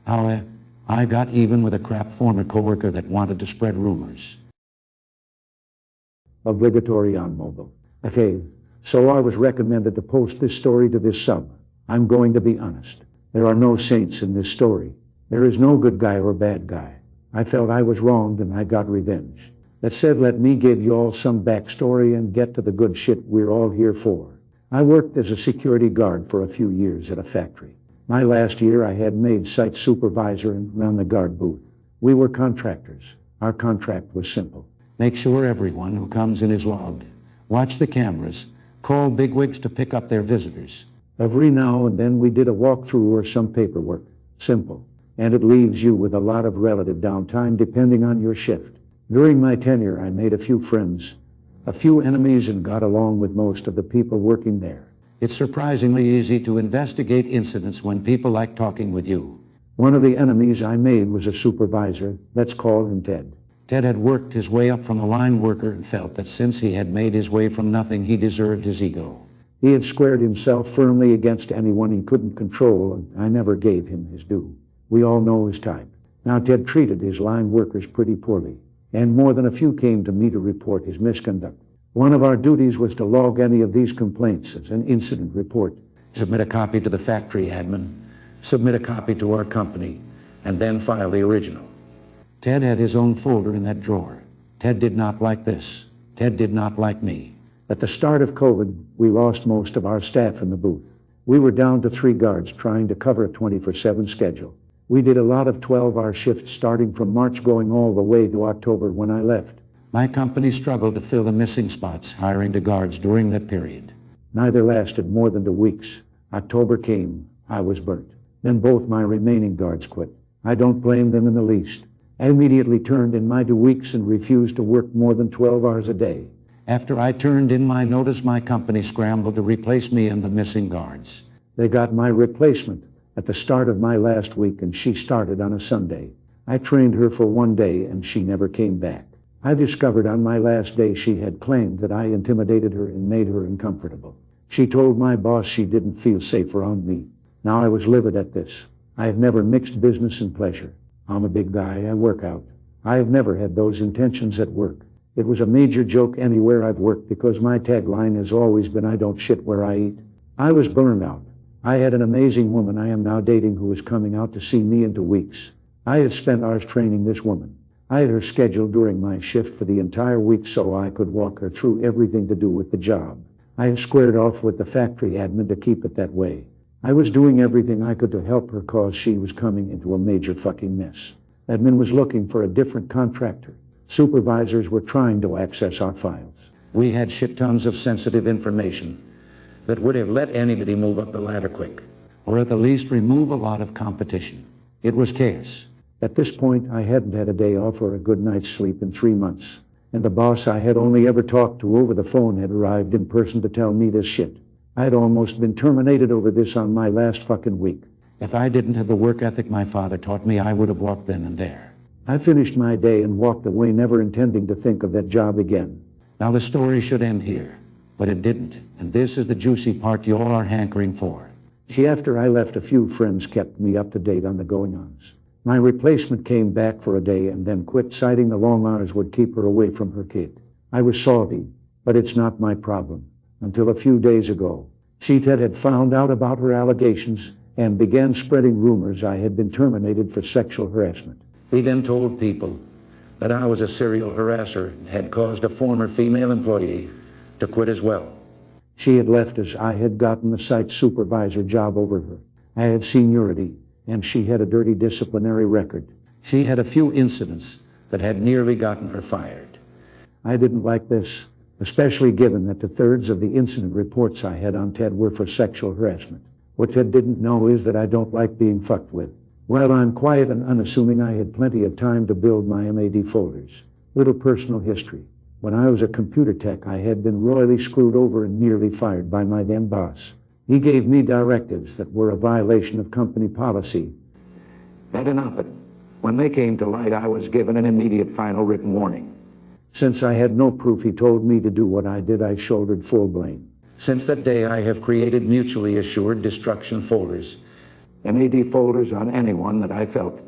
However, I got even with a crap former coworker that wanted to spread rumors. Obligatory on mobile. Okay, so I was recommended to post this story to this sub. I'm going to be honest. There are no saints in this story. There is no good guy or bad guy. I felt I was wronged and I got revenge. That said, let me give you all some backstory and get to the good shit we're all here for. I worked as a security guard for a few years at a factory. My last year I had made site supervisor and ran the guard booth. We were contractors. Our contract was simple. Make sure everyone who comes in is logged. Watch the cameras. Call bigwigs to pick up their visitors. Every now and then we did a walkthrough or some paperwork. Simple. And it leaves you with a lot of relative downtime depending on your shift. During my tenure I made a few friends, a few enemies, and got along with most of the people working there. It's surprisingly easy to investigate incidents when people like talking with you. One of the enemies I made was a supervisor. Let's call him Ted. Ted had worked his way up from a line worker and felt that since he had made his way from nothing, he deserved his ego. He had squared himself firmly against anyone he couldn't control, and I never gave him his due. We all know his type. Now, Ted treated his line workers pretty poorly, and more than a few came to me to report his misconduct. One of our duties was to log any of these complaints as an incident report. Submit a copy to the factory admin, submit a copy to our company, and then file the original. Ted had his own folder in that drawer. Ted did not like this. Ted did not like me. At the start of COVID, we lost most of our staff in the booth. We were down to 3 guards trying to cover a 24/7 schedule. We did a lot of 12-hour shifts starting from March going all the way to October when I left. My company struggled to fill the missing spots, hiring the guards during that period. Neither lasted more than 2 weeks. October came. I was burnt. Then both my remaining guards quit. I don't blame them in the least. I immediately turned in my 2 weeks and refused to work more than 12 hours a day. After I turned in my notice, my company scrambled to replace me and the missing guards. They got my replacement at the start of my last week, and she started on a Sunday. I trained her for 1 day and she never came back. I discovered on my last day she had claimed that I intimidated her and made her uncomfortable. She told my boss she didn't feel safe around me. Now I was livid at this. I have never mixed business and pleasure. I'm a big guy, I work out. I have never had those intentions at work. It was a major joke anywhere I've worked because my tagline has always been, I don't shit where I eat. I was burned out. I had an amazing woman I am now dating who was coming out to see me in 2 weeks. I had spent hours training this woman. I had her scheduled during my shift for the entire week so I could walk her through everything to do with the job. I had squared off with the factory admin to keep it that way. I was doing everything I could to help her cause she was coming into a major fucking mess. Admin was looking for a different contractor. Supervisors were trying to access our files. We had shit tons of sensitive information that would have let anybody move up the ladder quick, or at the least remove a lot of competition. It was chaos. At this point, I hadn't had a day off or a good night's sleep in 3 months, and the boss I had only ever talked to over the phone had arrived in person to tell me this shit. I had almost been terminated over this on my last fucking week. If I didn't have the work ethic my father taught me, I would have walked then and there. I finished my day and walked away, never intending to think of that job again. Now the story should end here, but it didn't, and this is the juicy part you all are hankering for. See, after I left, a few friends kept me up to date on the going-ons. My replacement came back for a day and then quit, citing the long hours would keep her away from her kid. I was salty, but it's not my problem. Until a few days ago, Ted had found out about her allegations and began spreading rumors I had been terminated for sexual harassment. He then told people that I was a serial harasser and had caused a former female employee to quit as well. She had left as I had gotten the site supervisor job over her. I had seniority, and she had a dirty disciplinary record. She had a few incidents that had nearly gotten her fired. I didn't like this, especially given that 2/3 of the incident reports I had on Ted were for sexual harassment. What Ted didn't know is that I don't like being fucked with. While I'm quiet and unassuming, I had plenty of time to build my MAD folders. Little personal history. When I was a computer tech, I had been royally screwed over and nearly fired by my then boss. He gave me directives that were a violation of company policy. Bad enough, but when they came to light, I was given an immediate final written warning. Since I had no proof he told me to do what I did, I shouldered full blame. Since that day, I have created mutually assured destruction folders MAD folders on anyone that I felt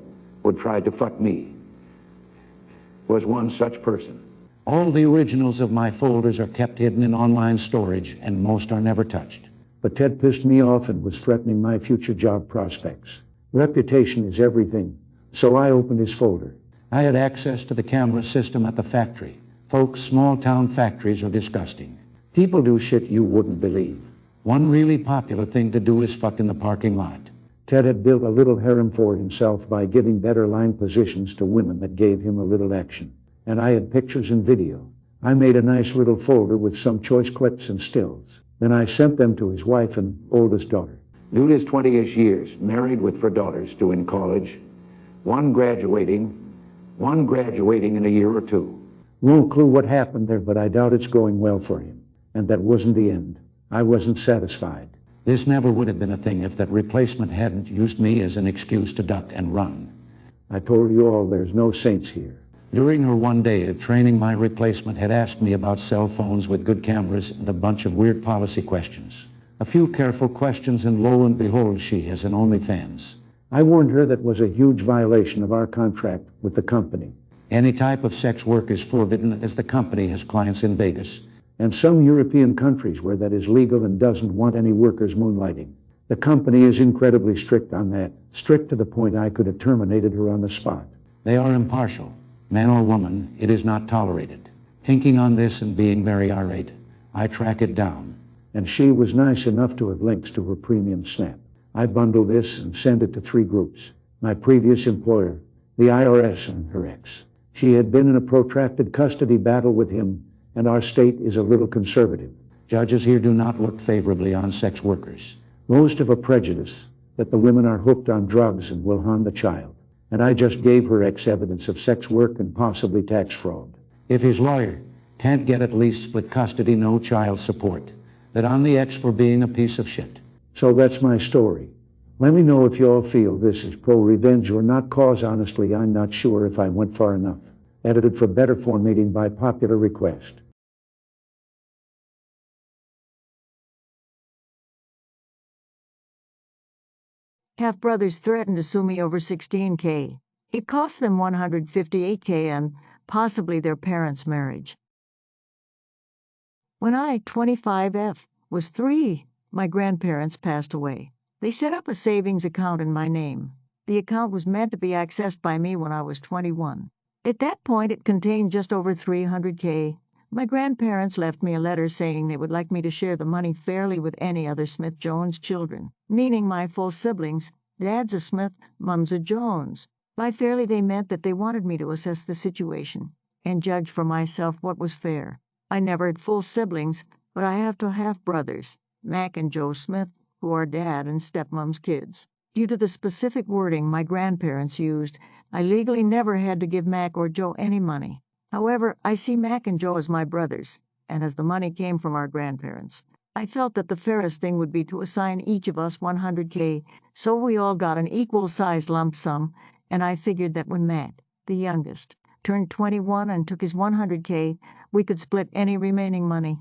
would try to fuck me. Was one such person. All the originals of my folders are kept hidden in online storage, and most are never touched. But Ted pissed me off and was threatening my future job prospects. Reputation is everything, so I opened his folder. I had access to the camera system at the factory. Folks, small-town factories are disgusting. People do shit you wouldn't believe. One really popular thing to do is fuck in the parking lot. Ted had built a little harem for himself by giving better line positions to women that gave him a little action. And I had pictures and video. I made a nice little folder with some choice clips and stills. Then I sent them to his wife and oldest daughter. Dude is 20-ish years, married with 4 daughters, 2 in college, one graduating in a year or 2. No clue what happened there, but I doubt it's going well for him. And that wasn't the end. I wasn't satisfied. This never would have been a thing if that replacement hadn't used me as an excuse to duck and run. I told you all there's no saints here. During her one day of training, my replacement had asked me about cell phones with good cameras and a bunch of weird policy questions. A few careful questions, and lo and behold, she has an OnlyFans. I warned her that was a huge violation of our contract with the company. Any type of sex work is forbidden, as the company has clients in Vegas and some European countries where that is legal and doesn't want any workers moonlighting. The company is incredibly strict on that, strict to the point I could have terminated her on the spot. They are impartial. Man or woman, it is not tolerated. Thinking on this and being very irate, I track it down. And she was nice enough to have links to her premium Snap. I bundle this and send it to 3 groups. My previous employer, the IRS, and her ex. She had been in a protracted custody battle with him, and our state is a little conservative. Judges here do not look favorably on sex workers. Most have a prejudice that the women are hooked on drugs and will harm the child. And I just gave her ex evidence of sex work and possibly tax fraud. If his lawyer can't get at least split custody, no child support, that on the ex for being a piece of shit. So that's my story. Let me know if you all feel this is pro-revenge or not, cause honestly I'm not sure if I went far enough. Edited for better formatting by popular request. Half-brothers threatened to sue me over $16K. It cost them $158K and possibly their parents' marriage. When I, 25F, was 3, my grandparents passed away. They set up a savings account in my name. The account was meant to be accessed by me when I was 21. At that point, it contained just over $300K. My grandparents left me a letter saying they would like me to share the money fairly with any other Smith-Jones children, meaning my full siblings. Dad's a Smith, Mom's a Jones. By fairly, they meant that they wanted me to assess the situation and judge for myself what was fair. I never had full siblings, but I have 2 half-brothers, Mac and Joe Smith, who are Dad and stepmom's kids. Due to the specific wording my grandparents used, I legally never had to give Mac or Joe any money. However, I see Mac and Joe as my brothers, and as the money came from our grandparents, I felt that the fairest thing would be to assign each of us $100K, so we all got an equal-sized lump sum, and I figured that when Mac, the youngest, turned 21 and took his $100K, we could split any remaining money.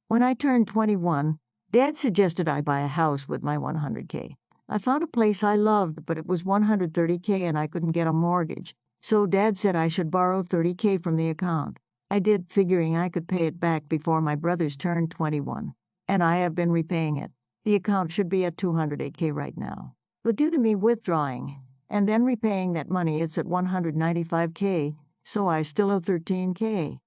When I turned 21, Dad suggested I buy a house with my $100K. I found a place I loved, but it was $130K and I couldn't get a mortgage. So Dad said I should borrow $30K from the account. I did, figuring I could pay it back before my brothers turned 21. And I have been repaying it. The account should be at $208K right now. But due to me withdrawing and then repaying that money, it's at $195K, so I still owe $13K.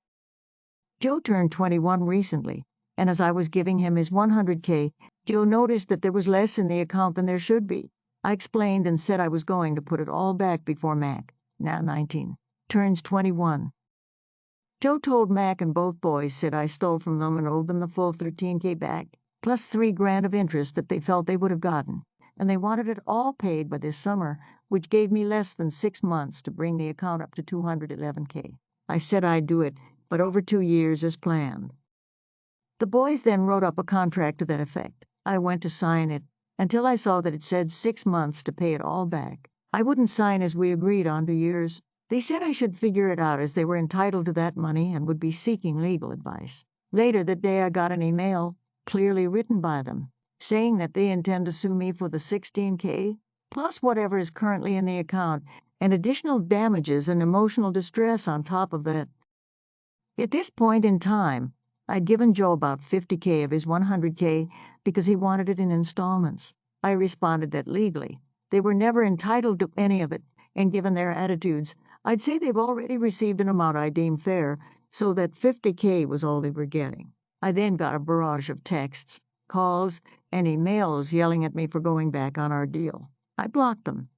Joe turned 21 recently, and as I was giving him his $100K, Joe noticed that there was less in the account than there should be. I explained and said I was going to put it all back before Mac, now 19, turns 21. Joe told Mac and both boys said I stole from them and owed them the full $13K back, plus $3,000 of interest that they felt they would have gotten, and they wanted it all paid by this summer, which gave me less than 6 months to bring the account up to $211K. I said I'd do it, but over 2 years as planned. The boys then wrote up a contract to that effect. I went to sign it, until I saw that it said 6 months to pay it all back. I wouldn't sign as we agreed on 2 years. They said I should figure it out as they were entitled to that money and would be seeking legal advice. Later that day I got an email, clearly written by them, saying that they intend to sue me for the $16K, plus whatever is currently in the account, and additional damages and emotional distress on top of that. At this point in time, I'd given Joe about $50K of his $100K because he wanted it in installments. I responded that legally, they were never entitled to any of it, and given their attitudes, I'd say they've already received an amount I deem fair, so that $50K was all they were getting. I then got a barrage of texts, calls, and emails yelling at me for going back on our deal. I blocked them.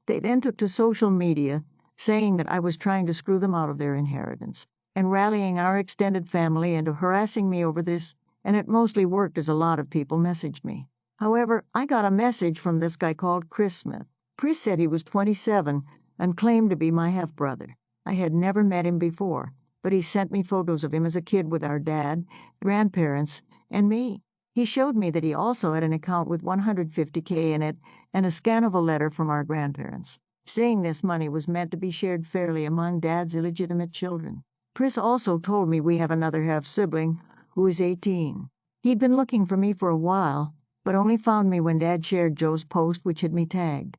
They then took to social media, saying that I was trying to screw them out of their inheritance, and rallying our extended family into harassing me over this, and it mostly worked as a lot of people messaged me. However, I got a message from this guy called Chris Smith. Chris said he was 27 and claimed to be my half-brother. I had never met him before, but he sent me photos of him as a kid with our dad, grandparents, and me. He showed me that he also had an account with $150K in it and a scan of a letter from our grandparents, saying this money was meant to be shared fairly among Dad's illegitimate children. Chris also told me we have another half-sibling who is 18. He'd been looking for me for a while, but only found me when Dad shared Joe's post, which had me tagged.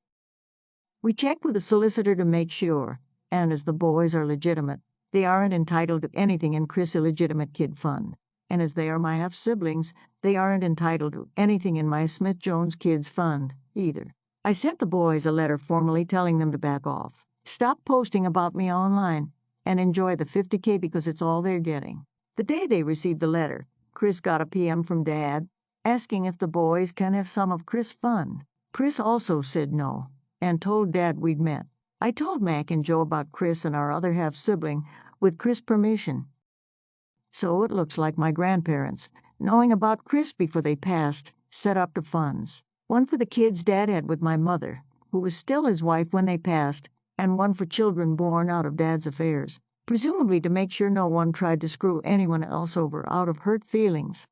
We checked with a solicitor to make sure, and as the boys are legitimate, they aren't entitled to anything in Chris' illegitimate kid fund. And as they are my half-siblings, they aren't entitled to anything in my Smith-Jones Kids Fund, either. I sent the boys a letter formally telling them to back off, stop posting about me online, and enjoy the $50K because it's all they're getting. The day they received the letter, Chris got a PM from Dad, asking if the boys can have some of Chris' fund. Chris also said no, and told Dad we'd met. I told Mac and Joe about Chris and our other half-sibling, with Chris' permission. So it looks like my grandparents, knowing about Chris before they passed, set up the funds. One for the kids Dad had with my mother, who was still his wife when they passed, and one for children born out of Dad's affairs, presumably to make sure no one tried to screw anyone else over out of hurt feelings.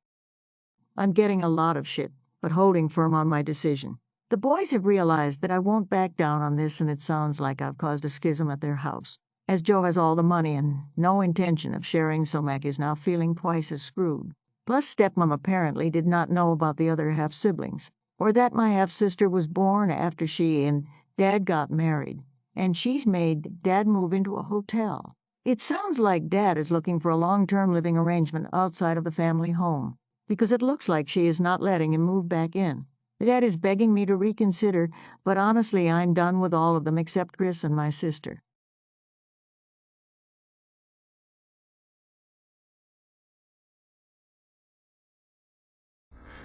I'm getting a lot of shit, but holding firm on my decision. The boys have realized that I won't back down on this, and it sounds like I've caused a schism at their house. As Joe has all the money and no intention of sharing, so Mac is now feeling twice as screwed. Plus, stepmom apparently did not know about the other half-siblings, or that my half-sister was born after she and Dad got married, and she's made Dad move into a hotel. It sounds like Dad is looking for a long-term living arrangement outside of the family home, because it looks like she is not letting him move back in. Dad is begging me to reconsider, but honestly, I'm done with all of them except Chris and my sister.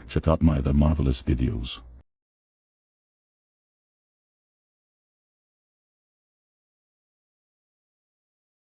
Check out my other marvelous videos.